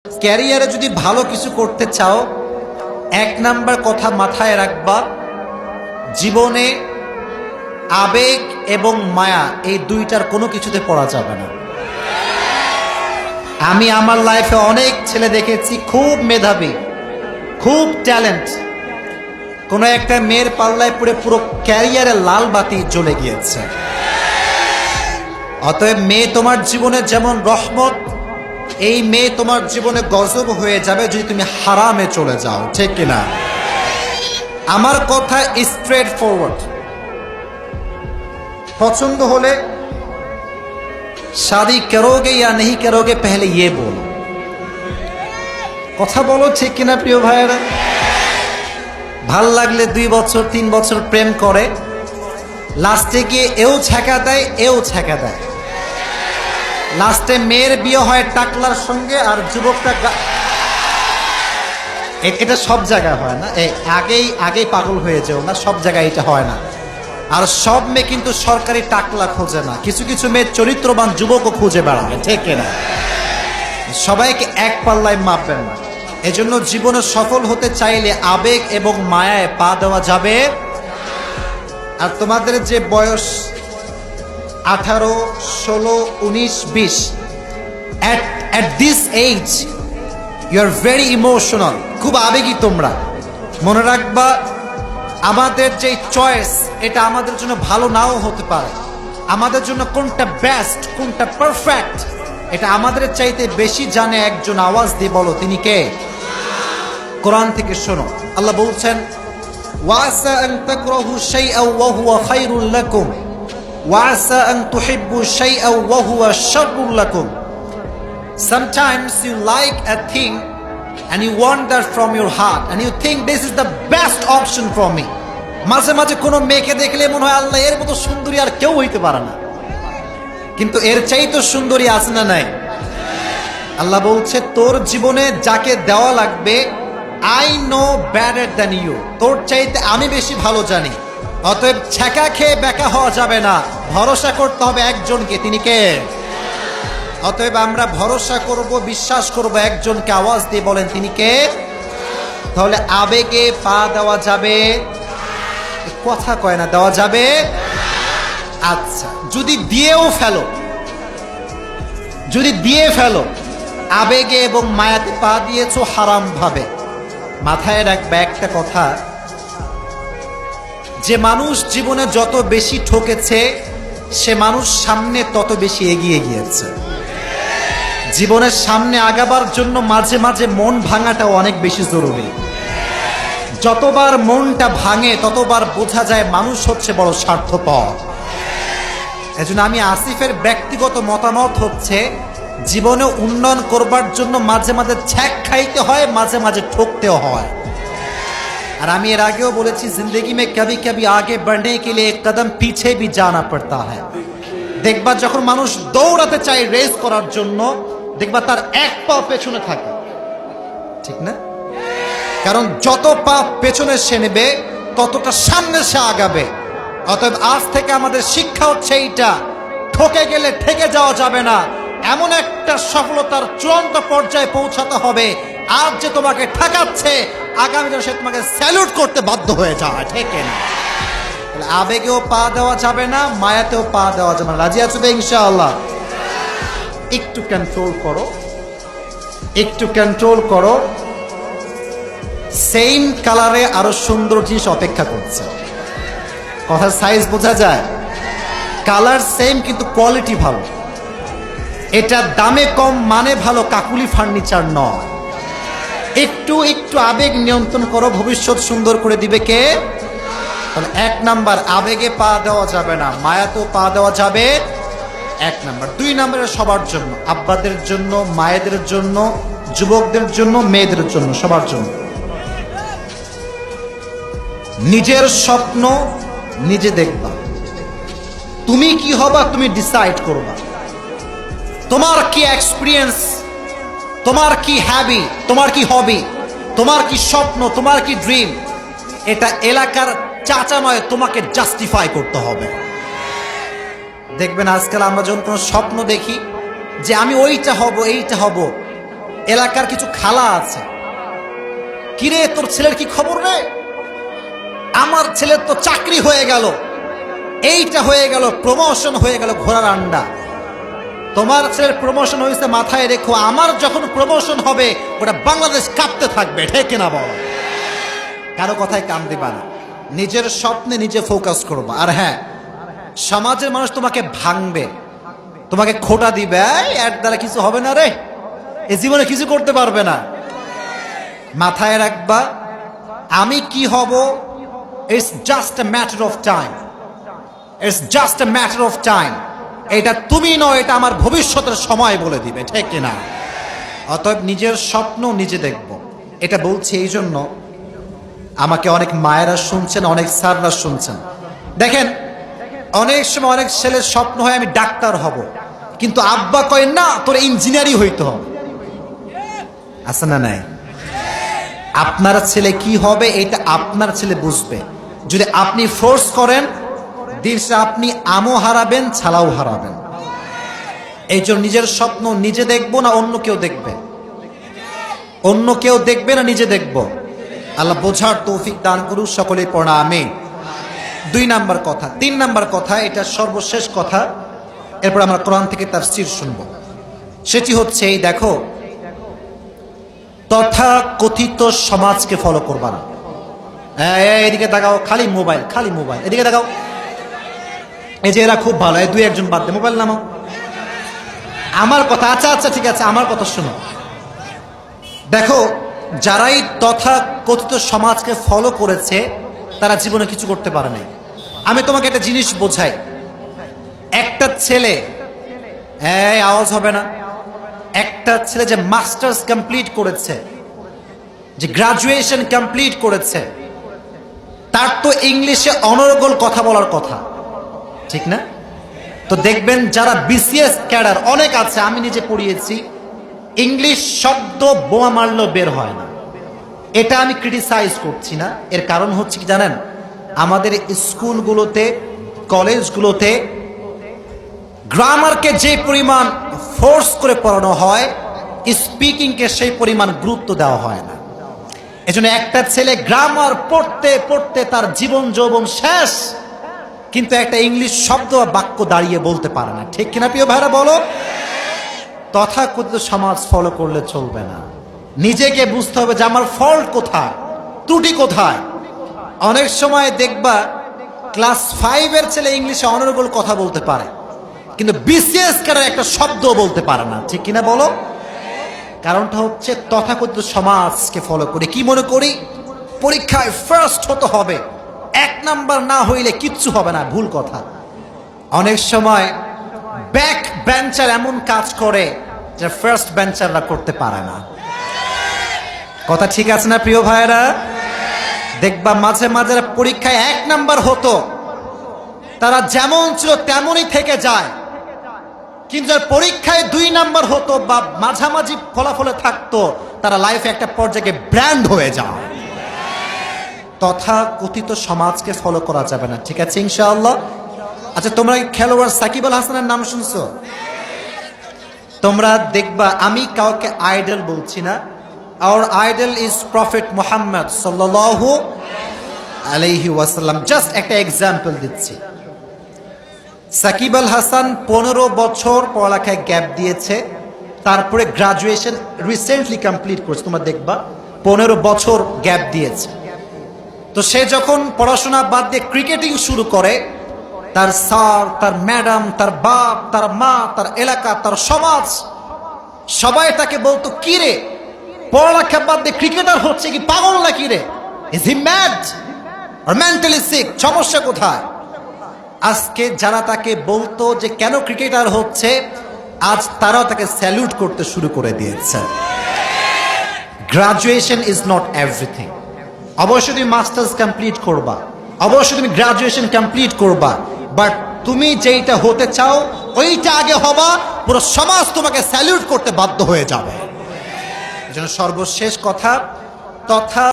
ক্যারিয়ারে যদি ভালো কিছু করতে চাও, এক নাম্বার কথা মাথায় রাখবা, জীবনে আবেগ এবং মায়া এই দুইটার কোনো কিছুতে পড়া যাবে না। আমি আমার লাইফে অনেক ছেলে দেখেছি, খুব মেধাবী, খুব ট্যালেন্ট, কোনো একটা মেয়ের পাল্লায় পড়ে পুরো ক্যারিয়ারে লাল বাতি জ্বলে গিয়েছে। অতএব মেয়ে তোমার জীবনে যেমন রহমত, এই মেয়ে তোমার জীবনে গজব হয়ে যাবে যদি তুমি হারামে চলে যাও, ঠিক কিনা? আমার কথা স্ট্রেট ফরওয়ার্ড। পছন্দ হলে शादी करोगे या नहीं करोगे पहले ये बोलो। কথা বলো, ঠিক কিনা প্রিয় ভাইয়েরা? ভাল লাগলে 2 বছর 3 বছর প্রেম করে, লাস্টে গিয়ে এও ছ্যাঁকা দেয়, এও ছ্যাঁকা দেয়, লাস্টে মেয়ের বিয়ে হয় টাকলার সঙ্গে আর যুবকটা এটা সব জায়গায় হয় না। আগেই পাগল হয়ে যাও না, সব জায়গায় এটা হয় না। আর সব মেয়ে কিন্তু সরকারি টাকলা খোঁজে না, কিছু কিছু মেয়ে চরিত্রবান যুবকও খুঁজে বেড়াবে, ঠিক কিনা? সবাইকে এক পাল্লায় মাপবেন না। এজন্য জীবনে সফল হতে চাইলে আবেগ এবং মায়ায় পা দেওয়া যাবে। আর তোমাদের যে বয়স 18, 16, 19, 20, at this age you are very emotional, খুব আবেগী তোমরা। মনে রাখবা, আমাদের যে চয়েস এটা আমাদের জন্য ভালো নাও হতে পারে। আমাদের জন্য কোনটা বেস্ট, কোনটা পারফেক্ট, এটা আমাদের চাইতে বেশি জানে একজন। আওয়াজ দিয়ে বলো, তিনি কে? কোরআন থেকে শোনো, আল্লাহ বলছেন, ওয়াসা আন তাকরাহু শাইআন ওয়া হুয়া খায়রুল লাকুম ওয়াসা আন তুহিব্বু শাইআন ওয়া হুয়া শাররুল লাকুম। Sometimes you like a thing and you want that from your heart and you think this is the best option for me. মাঝে মাঝে কোনো মেয়েকে দেখলে মনে হয় আল্লাহ, এর মতো সুন্দরী আর কেউ হইতে পারে না, কিন্তু এর চাইতে সুন্দরী আছে না নাই? আল্লাহ বলছে, তোর জীবনে যাকে দেওয়া লাগবে, I know better than you, তোর চাইতে আমি বেশি ভালো জানি। অতএব ছ্যাঁকা খেয়ে বেকা হওয়া যাবে না, ভরসা করতে হবে একজনকে, তিনি কে? অতএব আমরা ভরসা করব, বিশ্বাস করব একজনকে। আওয়াজ দিয়ে বলেন, তিনি কে? তাহলে আবেগে পা দেওয়া যাবে? কথা কয় না, দেওয়া যাবে? আচ্ছা, যদি দিয়ে ফেলো, আবেগে এবং মায়াতে পা দিয়েছো হারাম ভাবে, মাথায় রাখবে একটা কথা, যে মানুষ জীবনে যত বেশি ঠকেছে সে মানুষ সামনে তত বেশি এগিয়ে গিয়েছে। জীবনের সামনে আগাবার জন্য মাঝে মাঝে মন ভাঙাটাও অনেক বেশি জরুরি। যতবার মনটা ভাঙে ততবার বোঝা যায় মানুষ হচ্ছে বড় স্বার্থপর। এজন্য আমি আসিফের ব্যক্তিগত মতামত হচ্ছে, জীবনে উন্নয়ন করবার জন্য মাঝে মাঝে ছ্যাক খাইতে হয়, মাঝে মাঝে ঠকতেও হয়। আর আমি এর আগেও বলেছি, জিন্দগি মে কবি কবি আগে बढ़ने के लिए एक कदम पीछे भी जाना पड़ता है। দেখবা যখন মানুষ দৌড়াতে চায় রেস করার জন্য, দেখবা তার এক পা পেছনে থাকে, ঠিক না? কারণ যত পা পেছনে সে নেবে ততটা সামনে সে আগাবে। অতএব আজ থেকে আমাদের শিক্ষা হচ্ছে এইটা, ঠকে গেলে ঠেকে যাওয়া যাবে না, এমন একটা সফলতার চূড়ান্ত পর্যায়ে পৌঁছাতে হবে, আজ যে তোমাকে ঠকাচ্ছে আগামী দিনে সে তোমাকে স্যালুট করতে বাধ্য হয়ে যায়, ঠিক না? আবেগেও পা দেওয়া যাবে না, মায়াতেও পা দেওয়া যাবে না। রাজি আছো তো ইনশাআল্লাহ? একটু কন্ট্রোল করো। সেম কালারে আরো সুন্দর জিনিস অপেক্ষা করছে। কথার সাইজ বোঝা যায়? কালার সেম কিন্তু কোয়ালিটি ভালো। এটা দামে কম মানে ভালো, কাকুলি ফার্নিচার নয়। একটু আবেগ নিয়ন্ত্রণ করো, ভবিষ্যৎ সুন্দর করে দিবে কে? তাহলে 1 নাম্বার, আবেগে পা দেওয়া যাবে না, মায়াতেও পা দেওয়া যাবে, 1 নাম্বার। 2 নাম্বারে সবার জন্য, আব্বাদের জন্য, মায়েদের জন্য, যুবকদের জন্য, মেয়েদের জন্য, সবার জন্য। নিজের স্বপ্ন নিজে দেখবা, তুমি কি হবা তুমি ডিসাইড করবা। তোমার কি এক্সপিরিয়েন্স, তোমার কি হ্যাবি, তোমার কি হবি, তোমার কি স্বপ্ন, তোমার কি ড্রিম, এটা এলাকার চাচা নয়, তোমাকে জাস্টিফাই করতে হবে। দেখবেন আজকাল আমরা যখন কোনো স্বপ্ন দেখি যে আমি ওইটা হব, এইটা হব, এলাকার কিছু খালা আছে, কিরে তোর ছেলের কি খবর রে? আমার ছেলের তো চাকরি হয়ে গেল, এইটা হয়ে গেল, প্রমোশন হয়ে গেল, ঘোড়ার আন্ডা। তোমার ছেলের প্রমোশন হয়েছে, মাথায় রেখো আমার যখন প্রমোশন হবে ওটা বাংলাদেশ কাঁপতে থাকবে, ঠিক কিনা বল? কারো কথায় কান দিবা না, নিজের স্বপ্নে নিজে ফোকাস করবা। আর হ্যাঁ, সমাজের মানুষ তোমাকে ভাঙবে, তোমাকে খোটা দিবে, এর দ্বারা কিছু হবে না রে, এ জীবনে কিছু করতে পারবে না। মাথায় রাখবা আমি কি হব, it's just a matter of time, it's just a matter of time. এটা তুমি নয়, এটা আমার ভবিষ্যতের সময় বলে দিবে, ঠিক কিনা? অতএব নিজের স্বপ্ন নিজে দেখব। এটা বলছি এই জন্য, আমাকে অনেক মায়েরা শুনছেন, অনেক স্যাররা শুনছেন। দেখেন, অনেক সময় অনেক ছেলের স্বপ্ন হয় আমি ডাক্তার হব, কিন্তু আব্বা কয় না তোর ইঞ্জিনিয়ারই হইতে হবে। আছে না নাই? আপনার ছেলে কি হবে এটা আপনার ছেলে বুঝবে। যদি আপনি ফোর্স করেন, দিশে আপনি আমও হারাবেন, ছালাও হারাবেন। এই জন্য নিজের স্বপ্ন নিজে দেখবো না অন্য কেউ দেখবে? অন্য কেউ দেখবে না নিজে দেখব? আল্লাহ বোঝার তৌফিক দান করুক, সকলেই পড়া আমিন। 2 নাম্বার কথা। 3 নাম্বার কথা, এটা সর্বশেষ কথা, এরপর আমরা কোরআন থেকে তাফসীর শুনবো। সেটি হচ্ছে এই দেখো, তথা কথিত সমাজকে ফলো করবা না। এদিকে তাকাও, খালি মোবাইল, খালি মোবাইল, এদিকে তাকাও। এই যে এরা খুব ভালো, এই 2-1 বাদ দে, মোবাইল নামাও। আমার কথা, আচ্ছা আচ্ছা ঠিক আছে, আমার কথা শোনো। দেখো, যারাই তথা কথিত সমাজকে ফলো করেছে তারা জীবনে কিছু করতে পারে নাই। আমি তোমাকে একটা জিনিস বোঝাই। একটা ছেলে, আওয়াজ হবে না, একটা ছেলে যে মাস্টার্স কমপ্লিট করেছে, যে গ্রাজুয়েশন কমপ্লিট করেছে, তার তো ইংলিশে অনর্গল কথা বলার কথা, ঠিক না? তো দেখবেন যারা বিসিএস ক্যাডার অনেক আছে, আমি নিজে পড়িয়েছি, ইংলিশ শব্দ বোমা মারলেও বের হয় না। এটা আমি ক্রিটিসাইজ করছি না, এর কারণ হচ্ছে কি জানেন, আমাদের স্কুলগুলোতে, কলেজগুলোতে গ্রামারকে যে পরিমাণ ফোর্স করে পড়ানো হয়, স্পিকিংকে সেই পরিমাণ গুরুত্ব দেওয়া হয় না। এজন্য একটা ছেলে গ্রামার পড়তে পড়তে তার জীবন যৌবন শেষ, কিন্তু একটা ইংলিশ শব্দ বা বাক্য দাঁড়িয়ে বলতে পারে না, ঠিক কিনা প্রিয় ভাইরা বলো? তথাকথিত সমাজ ফলো করলে চলবে না, নিজেকে বুঝতে হবে যে আমার ফল্ট কোথায়, ত্রুটি কোথায়। অনেক সময় দেখবা ক্লাস 5-এর ছেলে ইংলিশে অনর্গল কথা বলতে পারে, কিন্তু বিসিএস কারের একটা শব্দ বলতে পারে না, ঠিক কিনা বলো? কারণটা হচ্ছে তথাকথিত সমাজকে ফলো করি, কি মনে করি পরীক্ষায় ফার্স্ট হতে হবে, 1 নাম্বার না হইলে কিচ্ছু হবে না। ভুল কথা। অনেক সময় ব্যাক বেঞ্চার এমন কাজ করে যে ফার্স্ট বেঞ্চাররা করতে পারে না। কথা ঠিক আছে না প্রিয় ভাইরা? দেখবা মাঝে মাঝে পরীক্ষায় 1 নাম্বার হতো, তারা যেমন ছিল তেমনই থেকে যায়, কিন্তু যার পরীক্ষায় 2 নাম্বার হতো বা মাঝামাঝি ফলাফলে থাকতো, তারা লাইফে একটা পর্যায়ে ব্র্যান্ড হয়ে যায়। তথা কথিত সমাজকে ফলো করা যাবে না, ঠিক আছে ইনশাআল্লাহ? আচ্ছা, তোমরা খেলোয়াড় সাকিব আল হাসানের নাম শুনছো? তোমরা দেখবা, আমি কাউকে আইডল বলছি না, our idol is Prophet Muhammad sallallahu alayhi wasallam. Just একটা এক্সাম্পল দিচ্ছি। সাকিব আল হাসান 15 বছর পড়ালেখায় গ্যাপ দিয়েছে, তারপরে গ্রাজুয়েশন রিসেন্টলি কমপ্লিট করছে। তোমরা দেখবা 15 বছর গ্যাপ দিয়েছে। তো সে যখন পড়াশোনা বাদ দিয়ে ক্রিকেটিং শুরু করে, তার স্যার, তার ম্যাডাম, তার বাপ, তার মা, তার এলাকা, তার সমাজ সবাই তাকে বলতো, কি রে পড়ালেখা বাদ দিয়ে ক্রিকেটার হচ্ছে কি, পাগল নাকি রে? Is he mad or mentally sick? সমস্যা কোথায়? আজকে যারা তাকে বলতো যে কেন ক্রিকেটার হচ্ছে, আজ তারাও তাকে স্যালুট করতে শুরু করে দিয়েছে। Graduation is not everything. অবশ্যই তুমি মাস্টার্স কমপ্লিট করবা, অবশ্যই তুমি গ্রাজুয়েশন কমপ্লিট করবা, বাট তুমি যেইটা হতে চাও ওইটা আগে হবা, পুরো সমাজ তোমাকে স্যালুট করতে বাধ্য হয়ে যাবে। এজন্য সর্বশেষ কথা, তথা